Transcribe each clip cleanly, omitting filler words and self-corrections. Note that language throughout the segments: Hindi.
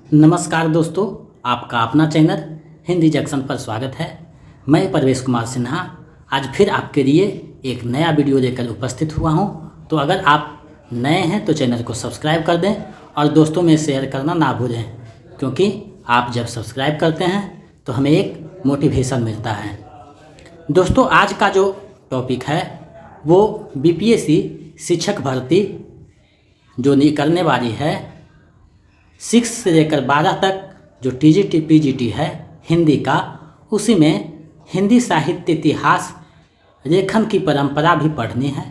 नमस्कार दोस्तों, आपका अपना चैनल हिंदी जंक्शन पर स्वागत है। मैं परवेश कुमार सिन्हा आज फिर आपके लिए एक नया वीडियो लेकर उपस्थित हुआ हूं। तो अगर आप नए हैं तो चैनल को सब्सक्राइब कर दें और दोस्तों में शेयर करना ना भूलें, क्योंकि आप जब सब्सक्राइब करते हैं तो हमें एक मोटिवेशन मिलता है। दोस्तों, आज का जो टॉपिक है वो बीपीएससी शिक्षक भर्ती जो निकलने वाली है 6 से लेकर 12 तक, जो टीजीटी पीजीटी है हिंदी का, उसी में हिंदी साहित्य इतिहास लेखन की परंपरा भी पढ़नी है।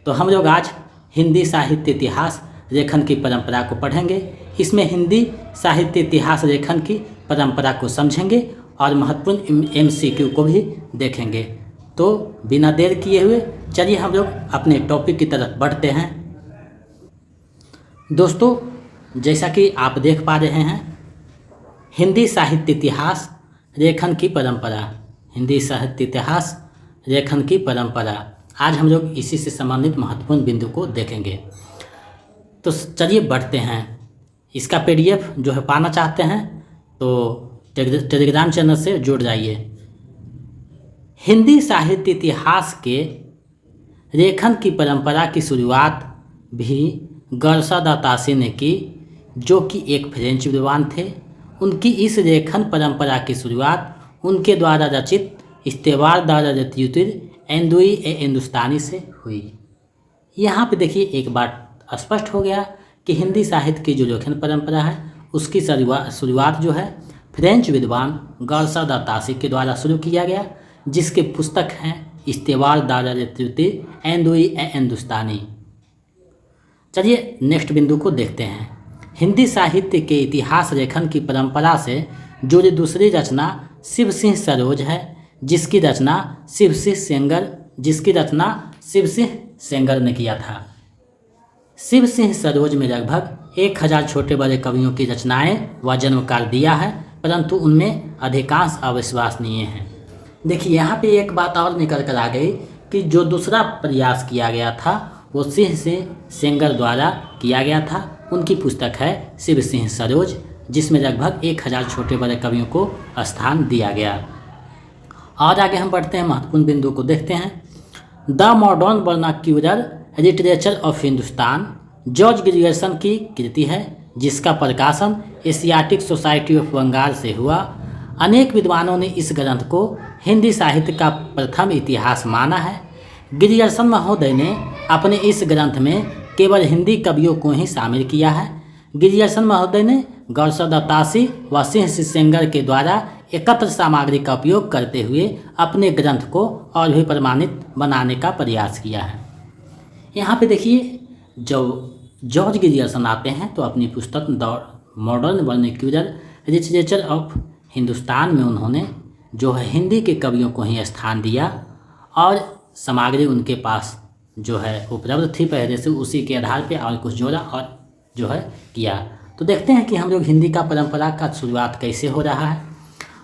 तो हम लोग आज हिंदी साहित्य इतिहास लेखन की परंपरा को पढ़ेंगे। इसमें हिंदी साहित्य इतिहास लेखन की परंपरा को समझेंगे और महत्वपूर्ण एमसीक्यू को भी देखेंगे। तो बिना देर किए हुए चलिए हम लोग अपने टॉपिक की तरफ बढ़ते हैं। दोस्तों, जैसा कि आप देख पा रहे हैं, हिंदी साहित्य इतिहास लेखन की परंपरा, हिंदी साहित्य इतिहास लेखन की परंपरा, आज हम लोग इसी से संबंधित महत्वपूर्ण बिंदु को देखेंगे। तो चलिए बढ़ते हैं। इसका पीडीएफ जो है पाना चाहते हैं तो टेलीग्राम चैनल से जुड़ जाइए। हिंदी साहित्य इतिहास के लेखन की परंपरा की शुरुआत भी गर्सा दा तासी ने की, जो कि एक फ्रेंच विद्वान थे। उनकी इस लेखन परंपरा की शुरुआत उनके द्वारा रचित इस्तेवार दारा रत्युतिर एंदुई ए हिंदुस्तानी से हुई। यहाँ पे देखिए एक बात स्पष्ट हो गया कि हिंदी साहित्य की जो लेखन परंपरा है उसकी शुरुआत जो है फ्रेंच विद्वान गर्सा दा तासी के द्वारा शुरू किया गया, जिसके पुस्तक हैं इस्तेवार दारा रत्युतिर एंदुई ए हिंदुस्तानी। चलिए नेक्स्ट बिंदु को देखते हैं। हिंदी साहित्य के इतिहास लेखन की परंपरा से जुड़ी दूसरी रचना शिव सिंह सरोज है, जिसकी रचना शिव सिंह सेंगर ने किया था। शिव सिंह सरोज में लगभग 1000 छोटे बड़े कवियों की रचनाएं व जन्मकाल दिया है, परंतु उनमें अधिकांश अविश्वसनीय हैं। देखिए यहाँ पे एक बात और निकल कर आ गई कि जो दूसरा प्रयास किया गया था वो सिंह सेंगर द्वारा किया गया था। उनकी पुस्तक है शिव सिंह सरोज, जिसमें लगभग 1000 छोटे बड़े कवियों को स्थान दिया गया। और आगे हम बढ़ते हैं, महत्वपूर्ण बिंदु को देखते हैं। The modern vernacular literature of Hindustan George Grierson की कृति है, जिसका प्रकाशन एशियाटिक सोसाइटी ऑफ बंगाल से हुआ। अनेक विद्वानों ने इस ग्रंथ को हिंदी साहित्य का प्रथम इतिहास माना है। ग्रियर्सन महोदय ने अपने इस ग्रंथ में केवल हिंदी कवियों को ही शामिल किया है। ग्रियर्सन महोदय ने गर्सा दा तासी व सिंह सेंगर के द्वारा एकत्र सामग्री का उपयोग करते हुए अपने ग्रंथ को और भी प्रमाणित बनाने का प्रयास किया है। यहाँ पे देखिए, जब जॉर्ज ग्रियर्सन आते हैं तो अपनी पुस्तक the modern vernacular literature of Hindustan में उन्होंने जो है हिंदी के कवियों को ही स्थान दिया और सामग्री उनके पास जो है उपलब्ध थी पहले से, उसी के आधार पे और कुछ जोड़ा और जो है किया। तो देखते हैं कि हम लोग हिंदी का परंपरा का शुरुआत कैसे हो रहा है।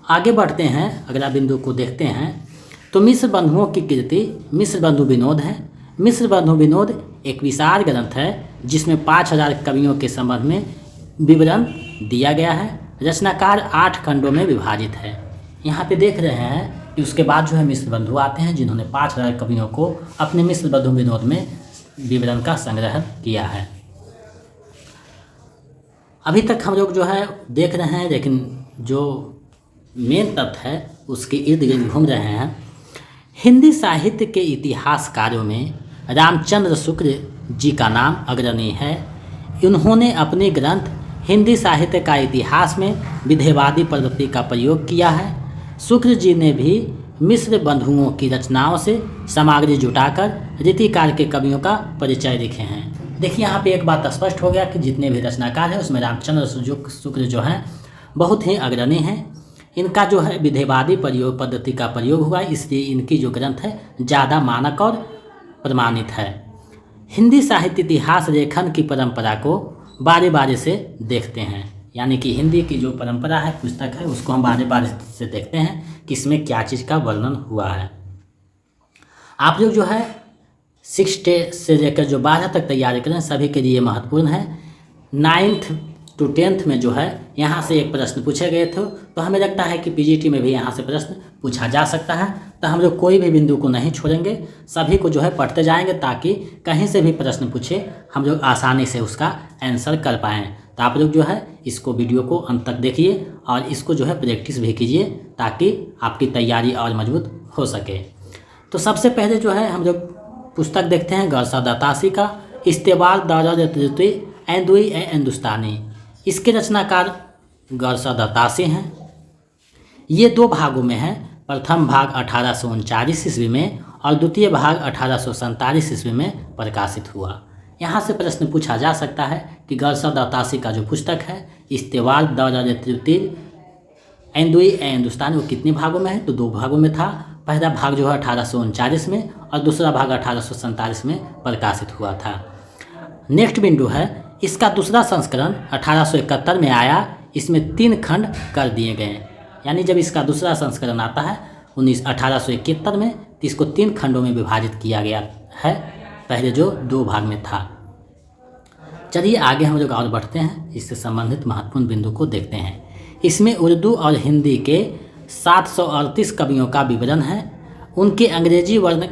आगे बढ़ते हैं, अगला बिंदु को देखते हैं। तो मिश्र बंधुओं की कृति मिश्र बंधु विनोद है। मिश्र बंधु विनोद एक विशाल ग्रंथ है जिसमें 5000 कवियों के संबंध में विवरण दिया गया है। रचनाकार 8 खंडों में विभाजित है। यहाँ पे देख रहे हैं कि उसके बाद जो है मिश्र बंधु आते हैं, जिन्होंने 5000 कवियों को अपने मिश्र बंधु विनोद में विवरण का संग्रह किया है। अभी तक हम लोग जो है देख रहे हैं, लेकिन जो मेन तथ्य है उसके इर्द गिर्द घूम रहे हैं। हिंदी साहित्य के इतिहासकारों में रामचंद्र शुक्ल जी का नाम अग्रणी है। उन्होंने अपने ग्रंथ हिंदी साहित्य का इतिहास में विधेयवादी पद्धति का प्रयोग किया है। शुक्ल जी ने भी मिश्र बंधुओं की रचनाओं से सामग्री जुटाकर रीतिकाल के कवियों का परिचय लिखे हैं। देखिए यहाँ पे एक बात स्पष्ट हो गया कि जितने भी रचनाकार हैं उसमें रामचंद्र शुक्ल जो हैं बहुत ही अग्रणी हैं। इनका जो है विधेयवादी पद्धति का प्रयोग हुआ, इसलिए इनकी जो ग्रंथ है ज़्यादा मानक और प्रमाणित है। हिंदी साहित्य इतिहास लेखन की परंपरा को बारी बारी से देखते हैं, यानी कि हिंदी की जो परंपरा है, पुस्तक है, उसको हम बारी बारी से देखते हैं कि इसमें क्या चीज़ का वर्णन हुआ है। आप लोग जो है 6 से लेकर जो 12 तक तैयारी करें, सभी के लिए महत्वपूर्ण है। 9th टू 10th में जो है यहाँ से एक प्रश्न पूछे गए थे, तो हमें लगता है कि पीजीटी में भी यहाँ से प्रश्न पूछा जा सकता है। तो हम लोग कोई भी बिंदु को नहीं छोड़ेंगे, सभी को जो है पढ़ते जाएंगे ताकि कहीं से भी प्रश्न पूछे हम लोग आसानी से उसका आंसर कर पाएँ। तो आप लोग जो है इसको वीडियो को अंत तक देखिए और इसको जो है प्रैक्टिस भी कीजिए ताकि आपकी तैयारी और मजबूत हो सके। तो सबसे पहले जो है हम लोग पुस्तक देखते हैं गरसा दतासी का इस्तेबाल दारुती एंदुई ए हिंदुस्तानी। इसके रचनाकार गरसा दतासी हैं। ये 2 भागों में है। प्रथम भाग 1839 ईस्वी में और द्वितीय भाग 1847 ईस्वी में प्रकाशित हुआ। यहाँ से प्रश्न पूछा जा सकता है कि गरसा दतासी का जो पुस्तक है इस्तेबाल दारुती एंदुई ए हिंदुस्तानी वो कितने भागों में है, तो 2 भागों में था। पहला भाग जो है 1839 में और दूसरा भाग 1847 में प्रकाशित हुआ था। नेक्स्ट बिंदु है इसका दूसरा संस्करण 1871 में आया। इसमें 3 खंड कर दिए गए, यानी जब इसका दूसरा संस्करण आता है 1871 में तो इसको 3 खंडों में विभाजित किया गया है, पहले जो 2 भाग में था। चलिए आगे हम लोग और बढ़ते हैं, इससे संबंधित महत्वपूर्ण बिंदु को देखते हैं। इसमें उर्दू और हिंदी के 738 कवियों का विवरण है। उनके अंग्रेजी वर्ण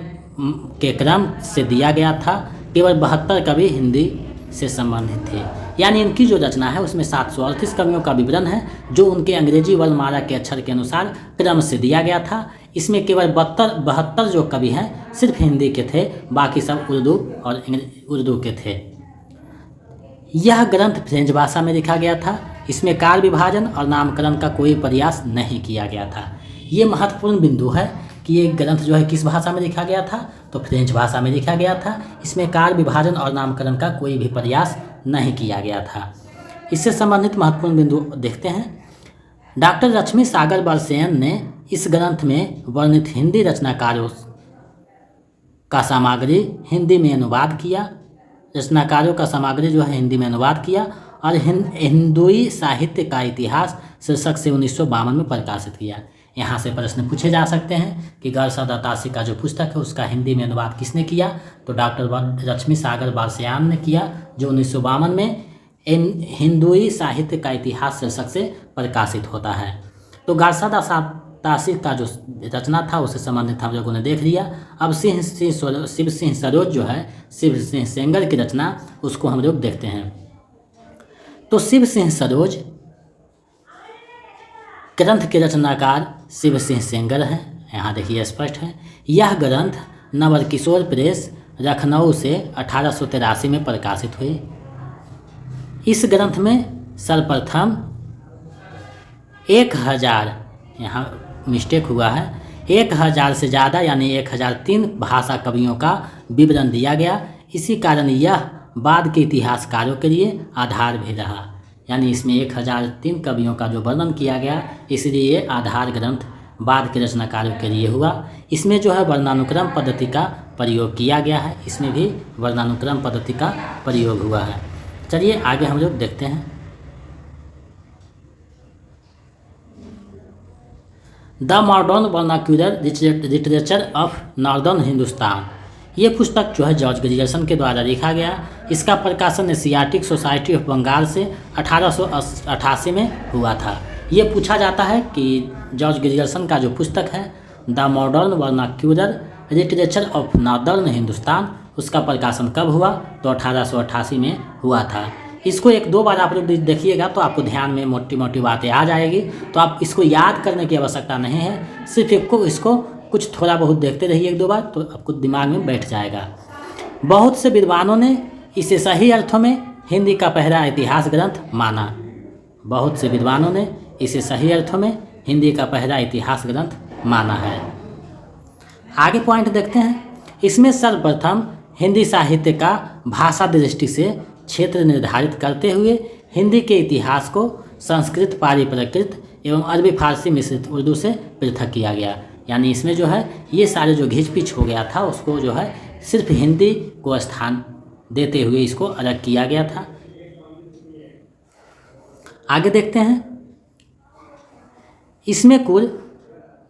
के क्रम से दिया गया था। केवल 72 कवि हिंदी से संबंधित थे, यानी इनकी जो रचना है उसमें 738 कवियों का विवरण है जो उनके अंग्रेजी वर्णमाला के अक्षर के अनुसार क्रम से दिया गया था। इसमें केवल 72 जो कवि हैं सिर्फ हिंदी के थे, बाकी सब उर्दू के थे। यह ग्रंथ फ्रेंच भाषा में लिखा गया था। इसमें काल विभाजन और नामकरण का कोई प्रयास नहीं किया गया था। ये महत्वपूर्ण बिंदु है कि ये ग्रंथ जो है किस भाषा में लिखा गया था, तो फ्रेंच भाषा में लिखा गया था। इसमें काल विभाजन और नामकरण का कोई भी प्रयास नहीं किया गया था। इससे संबंधित महत्वपूर्ण बिंदु देखते हैं। डॉक्टर लक्ष्मी सागर बरसेन ने इस ग्रंथ में वर्णित हिंदी रचनाकारों का सामग्री हिंदी में अनुवाद किया। रचनाकारों का सामग्री जो है हिंदी में अनुवाद किया और हिंदुई साहित्य का इतिहास शीर्षक से 1952 में प्रकाशित किया। यहाँ से प्रश्न पूछे जा सकते हैं कि गरसा दतासी का जो पुस्तक है उसका हिंदी में अनुवाद किसने किया, तो डॉक्टर लक्ष्मी सागर बरसेन ने किया, जो 1952 में हिंदुई साहित्य का इतिहास शीर्षक से प्रकाशित होता है। तो गरसा दतासी का जो रचना था उससे संबंधित हम लोगों ने देख लिया। अब शिव सिंह सरोज जो है शिव सिंह सेंगर की रचना उसको हम लोग देखते हैं। तो शिव सिंह सरोज ग्रंथ के रचनाकार शिव सिंह सेंगर हैं, यहाँ देखिए स्पष्ट है। यह ग्रंथ नवलकिशोर प्रेस लखनऊ से 1883 में प्रकाशित हुई। इस ग्रंथ में सर्वप्रथम 1000, यहाँ मिस्टेक हुआ है, 1000 से ज़्यादा यानी 1003 भाषा कवियों का विवरण दिया गया। इसी कारण यह बाद के इतिहासकारों के लिए आधार भी रहा, यानी इसमें 1003 कवियों का जो वर्णन किया गया, इसलिए ये आधार ग्रंथ बाद के रचनाकारों के लिए हुआ। इसमें जो है वर्णानुक्रम पद्धति का प्रयोग किया गया है, इसमें भी वर्णानुक्रम पद्धति का प्रयोग हुआ है। चलिए आगे हम लोग देखते हैं। The modern vernacular literature of northern Hindustan, ये पुस्तक जो है जॉर्ज ग्रियर्सन के द्वारा लिखा गया। इसका प्रकाशन एशियाटिक सोसाइटी ऑफ बंगाल से 1888 में हुआ था। ये पूछा जाता है कि जॉर्ज ग्रियर्सन का जो पुस्तक है the modern vernacular literature of northern Hindustan, उसका प्रकाशन कब हुआ, तो 1888 में हुआ था। इसको 1-2 बार आप लोग देखिएगा तो आपको ध्यान में मोटी मोटी बातें आ जाएगी, तो आप इसको याद करने की आवश्यकता नहीं है, सिर्फ इसको कुछ थोड़ा बहुत देखते रहिए 1-2 बार तो आपको दिमाग में बैठ जाएगा। बहुत से विद्वानों ने इसे सही अर्थों में हिंदी का पहला इतिहास ग्रंथ माना। बहुत से विद्वानों ने इसे सही अर्थों में हिंदी का पहला इतिहास ग्रंथ माना है। आगे पॉइंट देखते हैं। इसमें सर्वप्रथम हिंदी साहित्य का भाषा दृष्टि से क्षेत्र निर्धारित करते हुए हिंदी के इतिहास को संस्कृत, पाली प्राकृत एवं अरबी फारसी मिश्रित उर्दू से पृथक किया गया। यानी इसमें जो है ये सारे जो घिच पिच हो गया था उसको जो है सिर्फ हिंदी को स्थान देते हुए इसको अलग किया गया था। आगे देखते हैं। इसमें कुल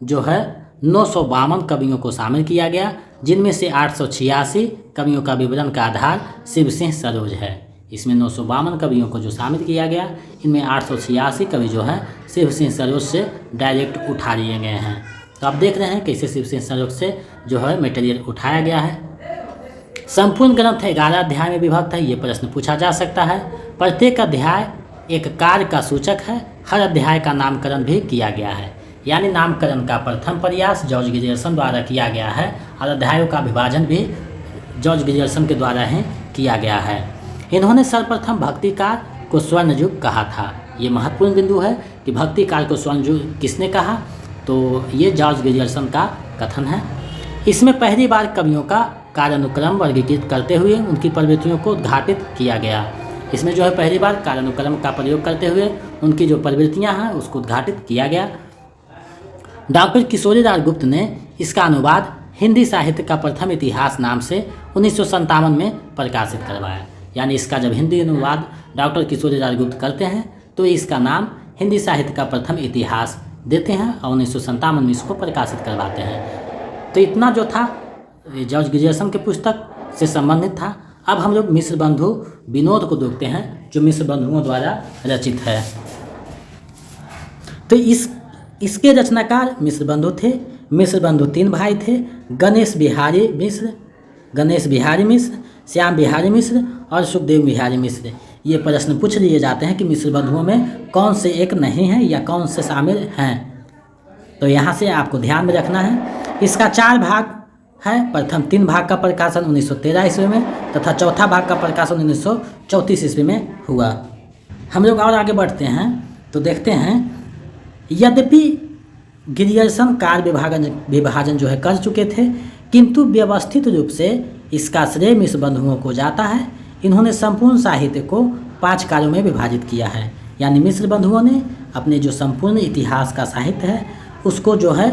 जो है 952 कवियों को शामिल किया गया, जिनमें से 886 कवियों का विवरण का आधार शिव सिंह सरोज है। इसमें 952 कवियों को जो शामिल किया गया, इनमें 886 कवि जो है शिव सिंह सरोज से डायरेक्ट उठा लिए गए हैं। तो आप देख रहे हैं कैसे शिव सिंह सरोज से जो है मटेरियल उठाया गया है। संपूर्ण ग्रंथ 11 अध्याय में विभक्त है, ये प्रश्न पूछा जा सकता है। प्रत्येक अध्याय एक कार्य का सूचक है। हर अध्याय का नामकरण भी किया गया है, यानी नामकरण का प्रथम प्रयास जॉर्ज ग्रियर्सन द्वारा किया गया है और अध्यायों का विभाजन भी जॉर्ज ग्रियर्सन के द्वारा ही किया गया है। इन्होंने सर्वप्रथम भक्ति काल को स्वर्ण युग कहा था। ये महत्वपूर्ण बिंदु है कि भक्ति काल को स्वर्ण युग किसने कहा, तो ये जॉर्ज ग्रियर्सन का कथन है। इसमें पहली बार कवियों का कालानुक्रम वर्गीकृत करते हुए उनकी प्रवृत्तियों को उद्घाटित किया गया। इसमें जो है पहली बार कालानुक्रम का प्रयोग करते हुए उनकी जो प्रवृत्तियां हैं उसको उद्घाटित किया गया। डॉक्टर किशोरीलाल गुप्त ने इसका अनुवाद हिंदी साहित्य का प्रथम इतिहास नाम से 1957 में प्रकाशित करवाया। यानी इसका जब हिंदी अनुवाद डॉक्टर किशोरीलाल गुप्त करते हैं तो इसका नाम हिंदी साहित्य का प्रथम इतिहास देते हैं और 1957 में इसको प्रकाशित करवाते हैं। तो इतना जो था जॉर्ज ग्रियर्सन के पुस्तक से संबंधित था। अब हम लोग मिश्र बंधु विनोद को देखते हैं जो मिश्र बंधुओं द्वारा रचित है। तो इसके रचनाकार मिश्र बंधु थे। मिश्र बंधु 3 भाई थे, गणेश बिहारी मिश्र, श्याम बिहारी मिश्र और सुखदेव बिहारी मिश्र। ये प्रश्न पूछ लिए जाते हैं कि मिश्र बंधुओं में कौन से एक नहीं है या कौन से शामिल हैं। तो यहाँ से आपको ध्यान में रखना है। इसका 4 भाग है। प्रथम 3 भाग का प्रकाशन 1913 ईस्वी में तथा चौथा भाग का प्रकाशन 1934 ईस्वी में हुआ। हम लोग और आगे बढ़ते हैं तो देखते हैं, यद्यपि ग्रियर्सन कार्य विभाजन जो है कर चुके थे, किंतु व्यवस्थित रूप से इसका श्रेय मिश्र बंधुओं को जाता है। इन्होंने संपूर्ण साहित्य को 5 कार्यों में विभाजित किया है। यानी मिश्र बंधुओं ने अपने जो संपूर्ण इतिहास का साहित्य है उसको जो है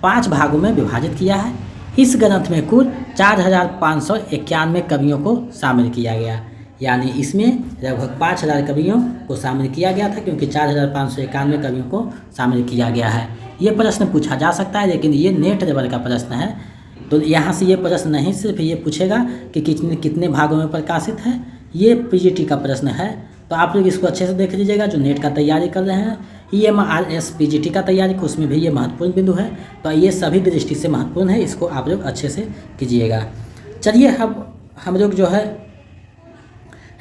5 भागों में विभाजित किया है। इस ग्रंथ में कुल 4591 कवियों को शामिल किया गया। यानी इसमें लगभग 5000 कवियों को शामिल किया गया था, क्योंकि 4591 कवियों को शामिल किया गया है। ये प्रश्न पूछा जा सकता है, लेकिन ये नेट लेवल का प्रश्न है। तो यहाँ से ये प्रश्न नहीं सिर्फ ये पूछेगा कि कितने भागों में प्रकाशित है, ये पीजीटी का प्रश्न है। तो आप लोग इसको अच्छे से देख लीजिएगा जो नेट का तैयारी कर रहे हैं, EMRS पीजीटी का तैयारी, उसमें भी ये महत्वपूर्ण बिंदु है। तो ये सभी दृष्टि से महत्वपूर्ण है, इसको आप लोग अच्छे से कीजिएगा। चलिए हम लोग जो है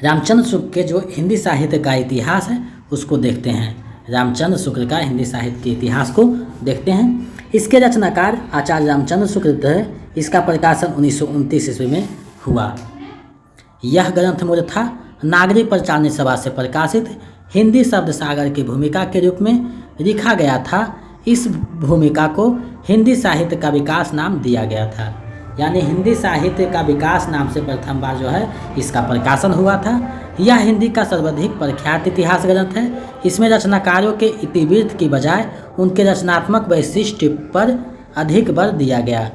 रामचंद्र शुक्ल के जो हिंदी साहित्य का इतिहास है उसको देखते हैं। रामचंद्र शुक्ल का हिंदी साहित्य के इतिहास को देखते हैं। इसके रचनाकार आचार्य रामचंद्र शुक्ल थे। इसका प्रकाशन 1929 ईस्वी में हुआ। यह ग्रंथ मूलतः नागरिक प्रचारणी सभा से प्रकाशित हिंदी शब्द सागर की भूमिका के रूप में लिखा गया था। इस भूमिका को हिंदी साहित्य का विकास नाम दिया गया था। यानी हिंदी साहित्य का विकास नाम से प्रथम बार जो है इसका प्रकाशन हुआ था। यह हिंदी का सर्वाधिक प्रख्यात इतिहास ग्रंथ है। इसमें रचनाकारों के इतिवृत्त की बजाय उनके रचनात्मक वैशिष्ट्य पर अधिक बल दिया गया।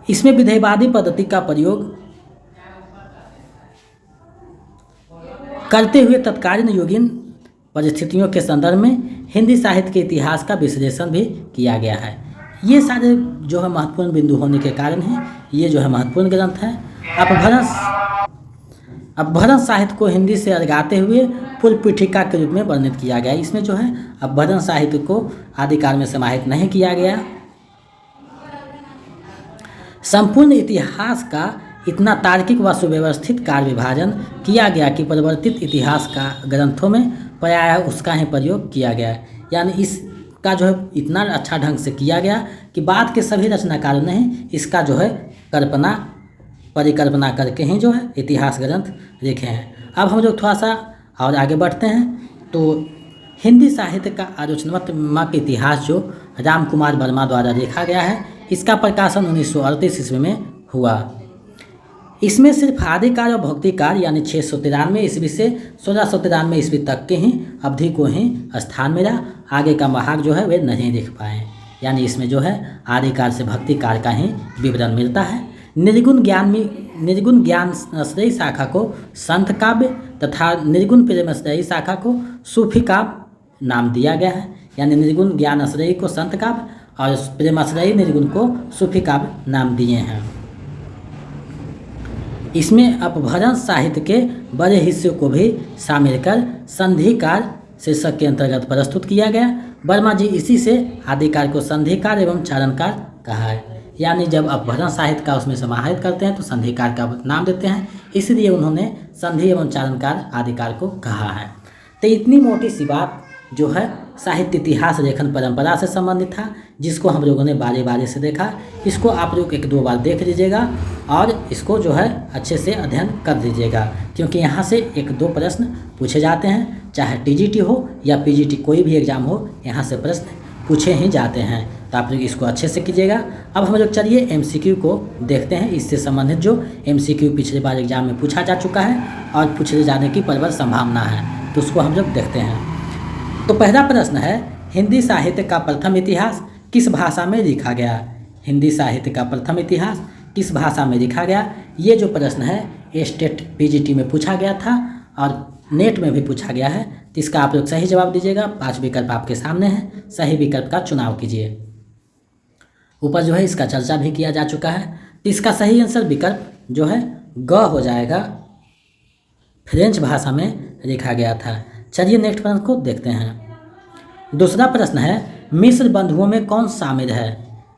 इसमें विधेयवादी पद्धति का प्रयोग करते हुए तत्कालीन युगीन परिस्थितियों के संदर्भ में हिंदी साहित्य के इतिहास का विश्लेषण भी किया गया है। ये सारे जो है महत्वपूर्ण बिंदु होने के कारण है ये जो है महत्वपूर्ण ग्रंथ है। अपभ्रंश साहित्य को हिंदी से अलगाते हुए पूर्व पीठिका के रूप में वर्णित किया गया। इसमें जो है अपभ्रंश साहित्य को आदिकाल में समाहित नहीं किया गया। संपूर्ण इतिहास का इतना तार्किक व सुव्यवस्थित कार्य विभाजन किया गया कि परिवर्तित इतिहास का ग्रंथों में प्रायः उसका ही प्रयोग किया गया। यानी इसका जो है इतना अच्छा ढंग से किया गया कि बाद के सभी रचनाकारों ने इसका जो है परिकल्पना करके ही जो है इतिहास ग्रंथ लिखे हैं। अब हम लोग थोड़ा सा और आगे बढ़ते हैं तो हिंदी साहित्य का आलोचनात्मक इतिहास जो राम कुमार वर्मा द्वारा लिखा गया है, इसका प्रकाशन 1938 ईस्वी में हुआ। इसमें सिर्फ आदिकाल और भक्तिकाल यानी 693 ईस्वी से 1693 ईस्वी तक के ही अवधि को ही स्थान मिला। आगे का महाग जो है वे नहीं लिख पाए। यानी इसमें जो है आदिकाल से भक्तिकाल का ही विवरण मिलता है। निर्गुण ज्ञानाश्रयी शाखा को संत काव्य तथा निर्गुण प्रेमाश्रयी शाखा को सूफी काव्य नाम दिया गया है। यानी निर्गुण ज्ञानाश्रयी को संत काव्य और प्रेमाश्रयी निर्गुण को सूफी काव्य नाम दिए हैं। इसमें अपभ्रंश साहित्य के बड़े हिस्से को भी शामिल कर संधिकार शीर्षक के अंतर्गत प्रस्तुत किया गया। वर्मा जी इसी से आदिकार को संधिकार एवं चारणकार कहा है। यानी जब अपभ्रंश साहित्य का उसमें समाहित करते हैं तो संधिकार का नाम देते हैं, इसलिए उन्होंने संधि एवं चारणकार आदिकार को कहा है। तो इतनी मोटी सी बात जो है साहित्य इतिहास लेखन परंपरा से संबंधित था, जिसको हम लोगों ने बारी बारी से देखा। इसको आप लोग 1-2 बार देख लीजिएगा और इसको जो है अच्छे से अध्ययन कर लीजिएगा, क्योंकि यहाँ से 1-2 प्रश्न पूछे जाते हैं, चाहे टीजीटी हो या पीजीटी कोई भी एग्जाम हो, यहाँ से प्रश्न पूछे ही जाते हैं। तो आप लोग इसको अच्छे से कीजिएगा। अब हम लोग चलिए एमसीक्यू को देखते हैं, इससे संबंधित जो एमसीक्यू पिछले बार एग्जाम में पूछा जा चुका है और पूछे जाने की प्रबल संभावना है, तो उसको हम लोग देखते हैं। तो पहला प्रश्न है, हिंदी साहित्य का प्रथम इतिहास किस भाषा में लिखा गया? हिंदी साहित्य का प्रथम इतिहास किस भाषा में लिखा गया? ये जो प्रश्न है स्टेट पीजीटी में पूछा गया था और नेट में भी पूछा गया है। तो इसका आप लोग सही जवाब दीजिएगा। 5 विकल्प आपके सामने हैं, सही विकल्प का चुनाव कीजिए। ऊपर जो है इसका चर्चा भी किया जा चुका है। तो इसका सही आंसर विकल्प जो है ग हो जाएगा, फ्रेंच भाषा में लिखा गया था। चलिए नेक्स्ट प्रश्न को देखते हैं। दूसरा प्रश्न है, मिस्र बंधुओं में कौन शामिल है?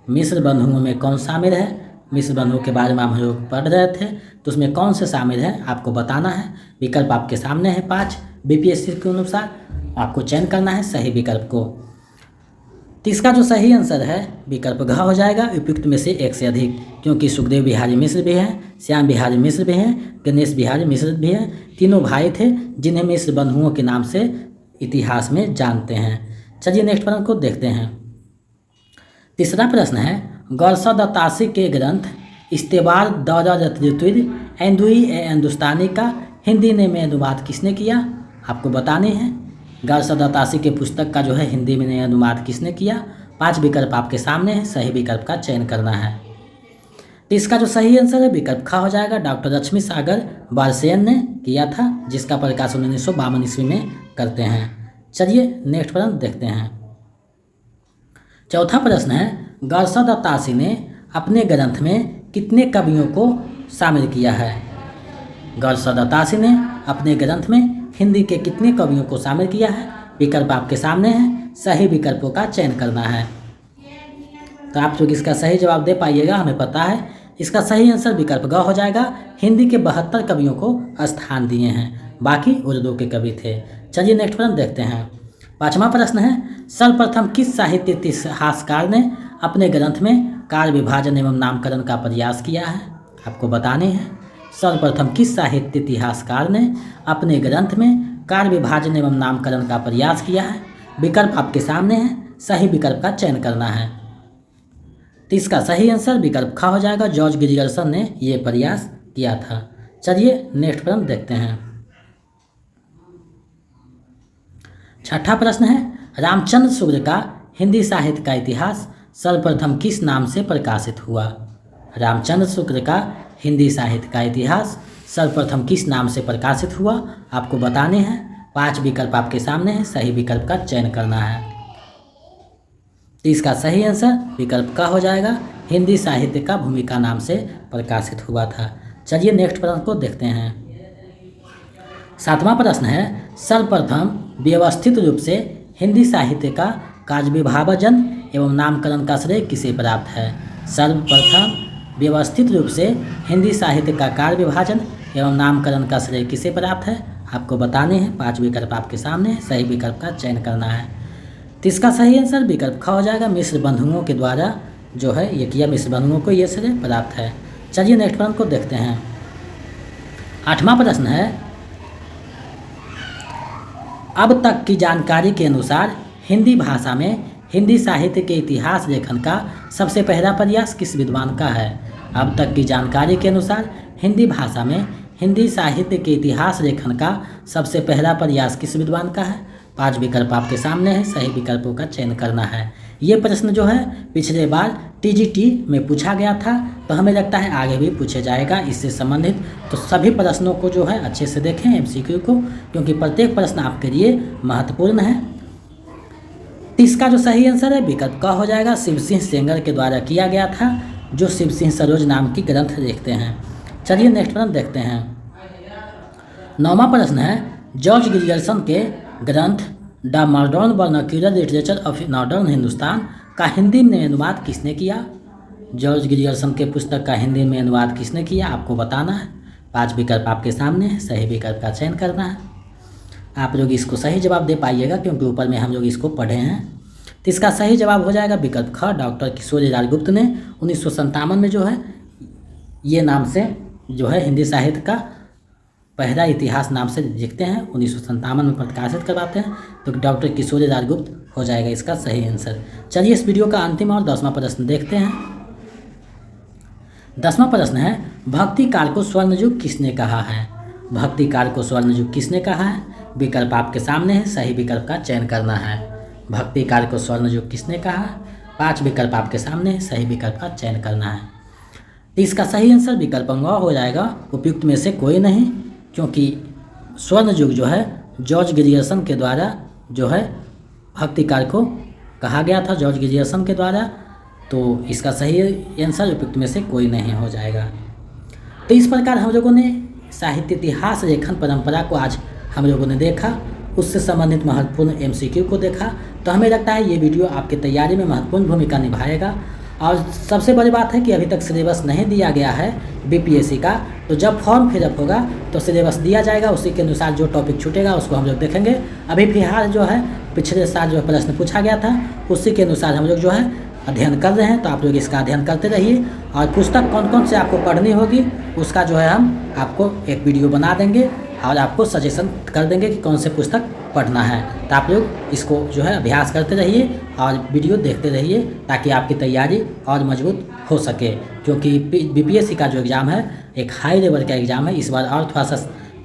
मिस्र बंधुओं में कौन शामिल है? मिस्र बंधुओं के बारे में हम लोग पढ़ रहे थे, तो उसमें कौन से शामिल है आपको बताना है। विकल्प आपके सामने है 5। बीपीएससी के अनुसार आपको चयन करना है सही विकल्प को। तो इसका जो सही आंसर है विकल्प घ हो जाएगा, उपयुक्त में से एक से अधिक, क्योंकि सुखदेव बिहारी मिश्र भी हैं, श्याम बिहारी मिश्र भी हैं, गणेश बिहारी मिश्र भी हैं। तीनों भाई थे जिन्हें मिश्र बंधुओं के नाम से इतिहास में जानते हैं। चलिए नेक्स्ट प्रश्न को देखते हैं। तीसरा प्रश्न है, गौरसद तासी के ग्रंथ इस्तेबार दौरा-ए-रतुर-ए-हिंदुई ए हिंदुस्तानी का हिंदी में अनुवाद किसने किया? आपको बताने हैं। गौरसद तासी के पुस्तक का जो है हिंदी में अनुवाद किसने किया? 5 विकल्प आपके सामने हैं, सही विकल्प का चयन करना है। तो इसका जो सही आंसर है विकल्प ख हो जाएगा, डॉक्टर लक्ष्मी सागर बारसेन ने किया था, जिसका प्रकाशन 1952 ईस्वी में करते हैं। चलिए नेक्स्ट प्रश्न देखते हैं। चौथा प्रश्न है, गौरसद तासी ने अपने ग्रंथ में कितने कवियों को शामिल किया है? गौरसद तासी ने अपने ग्रंथ में हिंदी के कितने कवियों को शामिल किया है? विकल्प आपके सामने हैं, सही विकल्पों का चयन करना है। तो आप लोग इसका सही जवाब दे पाइएगा, हमें पता है। इसका सही आंसर विकल्प ग हो जाएगा, हिंदी के 72 कवियों को स्थान दिए हैं, बाकी उर्दू के कवि थे। चलिए नेक्स्ट प्रश्न देखते हैं। 5वां प्रश्न है, सर्वप्रथम किस साहित्य इतिहासकार ने अपने ग्रंथ में काल विभाजन एवं नामकरण का प्रयास किया है? आपको बताने हैं। सर्वप्रथम किस साहित्य इतिहासकार ने अपने ग्रंथ में काल विभाजन एवं नामकरण का प्रयास किया है? विकल्प आपके सामने हैं, सही विकल्प का चयन करना है। तो इसका सही आंसर विकल्प ख हो जाएगा, जॉर्ज ग्रिगर्सन ने यह प्रयास किया था। चलिए नेक्स्ट प्रश्न देखते हैं। 6ठा प्रश्न है, रामचंद्र शुक्ल का हिंदी साहित्य का इतिहास सर्वप्रथम किस नाम से प्रकाशित हुआ? रामचंद्र शुक्ल का हिंदी साहित्य का इतिहास सर्वप्रथम किस नाम से प्रकाशित हुआ? आपको बताने हैं। 5 विकल्प आपके सामने हैं, सही विकल्प का चयन करना है। तो इसका सही आंसर विकल्प का हो जाएगा, हिंदी साहित्य का भूमिका नाम से प्रकाशित हुआ था। चलिए नेक्स्ट प्रश्न को देखते हैं। 7वां प्रश्न है, सर्वप्रथम व्यवस्थित रूप से हिंदी साहित्य का काव्य विभाजन एवं नामकरण का श्रेय किसे प्राप्त है? सर्वप्रथम व्यवस्थित रूप से हिंदी साहित्य का काव्य विभाजन एवं नामकरण का श्रेय किसे प्राप्त है? आपको बताने हैं। 5 विकल्प आपके सामने हैं, सही विकल्प का चयन करना है। तो इसका सही आंसर विकल्प ख हो जाएगा, मिस्र बंधुओं के द्वारा जो है ये किया, मिस्र बंधुओं को ये श्रेय प्राप्त है। चलिए नेक्स्ट प्रश्न को देखते हैं। 8वां प्रश्न है, अब तक की जानकारी के अनुसार हिंदी भाषा में हिंदी साहित्य के इतिहास लेखन का सबसे पहला प्रयास किस विद्वान का है? अब तक की जानकारी के अनुसार हिंदी भाषा में हिंदी साहित्य के इतिहास लेखन का सबसे पहला प्रयास किस विद्वान का है? 5 विकल्प आपके सामने हैं, सही विकल्पों का चयन करना है। ये प्रश्न जो है पिछले बार टीजीटी में पूछा गया था, तो हमें लगता है आगे भी पूछा जाएगा इससे संबंधित। तो सभी प्रश्नों को जो है अच्छे से देखें, एमसीक्यू को, क्योंकि प्रत्येक प्रश्न आपके लिए महत्वपूर्ण है। इसका जो सही आंसर है विकल्प का हो जाएगा, शिव सिंह सेंगर के द्वारा किया गया था, जो शिव सिंह सरोज नाम की ग्रंथ लिखते हैं। चलिए नेक्स्ट प्रश्न देखते हैं। 9वां प्रश्न है, जॉर्ज ग्रियर्सन के ग्रंथ the modern vernacular literature of modern Hindustan का हिंदी में अनुवाद किसने किया? जॉर्ज ग्रियर्सन के पुस्तक का हिंदी में अनुवाद किसने किया, आपको बताना है। 5 विकल्प आपके सामने है, सही विकल्प का चयन करना है। आप लोग इसको सही जवाब दे पाइएगा क्योंकि ऊपर में हम लोग इसको पढ़े हैं। तो इसका सही जवाब हो जाएगा विकल्प ख, डॉक्टर किशोरीलाल गुप्त ने 1957 में जो है ये नाम से जो है हिंदी साहित्य का पहला इतिहास नाम से लिखते हैं, 1957 में प्रकाशित करवाते हैं। तो डॉक्टर किशोरीलाल गुप्त हो जाएगा इसका सही आंसर। चलिए इस वीडियो का अंतिम और 10वां प्रश्न देखते हैं। 10वां प्रश्न है, भक्ति काल को स्वर्ण युग किसने कहा है? भक्ति काल को स्वर्ण युग किसने कहा है? विकल्प आपके सामने है, सही विकल्प का चयन करना है। भक्ति काल को स्वर्ण युग किसने कहा है? 5 विकल्प आपके सामने है, सही विकल्प का चयन करना है। तो इसका सही आंसर विकल्प हो जाएगा उपयुक्त में से कोई नहीं, क्योंकि स्वर्ण युग जो है जॉर्ज ग्रियर्सन के द्वारा जो है भक्ति काल को कहा गया था, जॉर्ज ग्रियर्सन के द्वारा। तो इसका सही आंसर उपयुक्त में से कोई नहीं हो जाएगा। तो इस प्रकार हम लोगों ने साहित्य इतिहास लेखन परंपरा को आज हम लोगों ने देखा, उससे संबंधित महत्वपूर्ण MCQ को देखा। तो हमें लगता है ये वीडियो आपकी तैयारी में महत्वपूर्ण भूमिका निभाएगा। और सबसे बड़ी बात है कि अभी तक सिलेबस नहीं दिया गया है BPSC का, तो जब फॉर्म फिलअप होगा तो सिलेबस दिया जाएगा, उसी के अनुसार जो टॉपिक छूटेगा उसको हम लोग देखेंगे। अभी फिलहाल जो है पिछले साल जो प्रश्न पूछा गया था उसी के अनुसार हम लोग जो है अध्ययन कर रहे हैं। तो आप लोग इसका अध्ययन करते रहिए, और पुस्तक कौन कौन से आपको पढ़नी होगी उसका जो है हम आपको एक वीडियो बना देंगे और आपको सजेशन कर देंगे कि कौन से पुस्तक पढ़ना है। तो आप लोग इसको जो है अभ्यास करते रहिए और वीडियो देखते रहिए ताकि आपकी तैयारी और मजबूत हो सके, क्योंकि BPSC का जो एग्ज़ाम है एक हाई लेवल का एग्ज़ाम है। इस बार और थोड़ा सा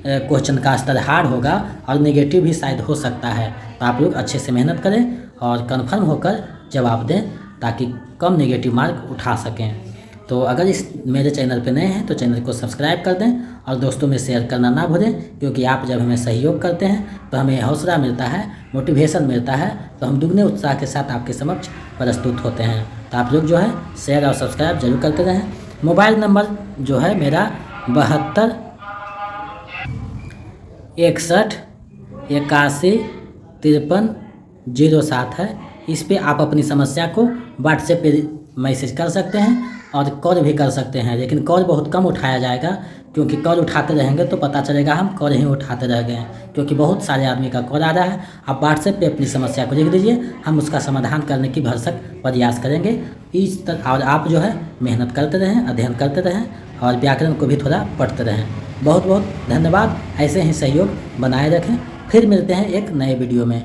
क्वेश्चन का स्तर हार्ड होगा और नेगेटिव भी शायद हो सकता है। तो आप लोग अच्छे से मेहनत करें और कन्फर्म होकर जवाब दें ताकि कम नेगेटिव मार्क उठा सकें। तो अगर इस मेरे चैनल पे नए हैं तो चैनल को सब्सक्राइब कर दें और दोस्तों में शेयर करना ना भूलें, क्योंकि आप जब हमें सहयोग करते हैं तो हमें हौसला मिलता है, मोटिवेशन मिलता है, तो हम दुगने उत्साह के साथ आपके समक्ष प्रस्तुत होते हैं। तो आप लोग जो है शेयर और सब्सक्राइब जरूर करते रहें। मोबाइल नंबर जो है मेरा 72 61 81 53 07 है। इस पे आप अपनी समस्या को व्हाट्सएप पे मैसेज कर सकते हैं और कॉल भी कर सकते हैं, लेकिन कॉल बहुत कम उठाया जाएगा, क्योंकि कॉल उठाते रहेंगे तो पता चलेगा हम कॉल ही उठाते रह गए हैं, क्योंकि बहुत सारे आदमी का कॉल आ रहा है। आप व्हाट्सएप पे अपनी समस्या को लिख दीजिए, हम उसका समाधान करने की भरसक प्रयास करेंगे। इस तरह और आप जो है मेहनत करते रहें, अध्ययन करते रहें और व्याकरण को भी थोड़ा पढ़ते रहें। बहुत बहुत धन्यवाद, ऐसे ही सहयोग बनाए रखें। फिर मिलते हैं एक नए वीडियो में।